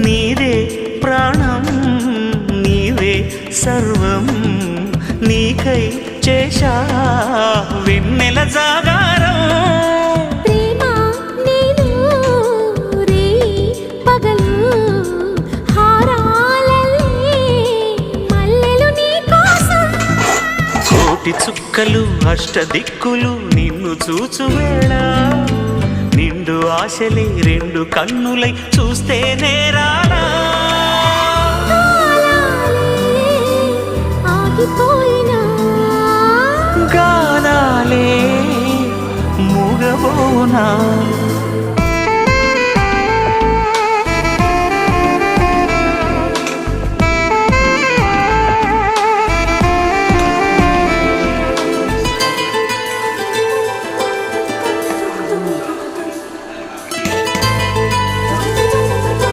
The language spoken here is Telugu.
నీదే ప్రాణం నీవే సర్వం నీకై చేశా వెన్నెల జాగారం ప్రేమ నేను రే పగలు హారాలల్లే మల్లెలు నీ కోసం కోటి చుక్కలు అష్టదిక్కులు నిన్ను చూచువేళ నిండు ఆశలే రెండు కన్నులై చూస్తే నేరాడా ఆగిపోయినా గానాలే మూగబోనా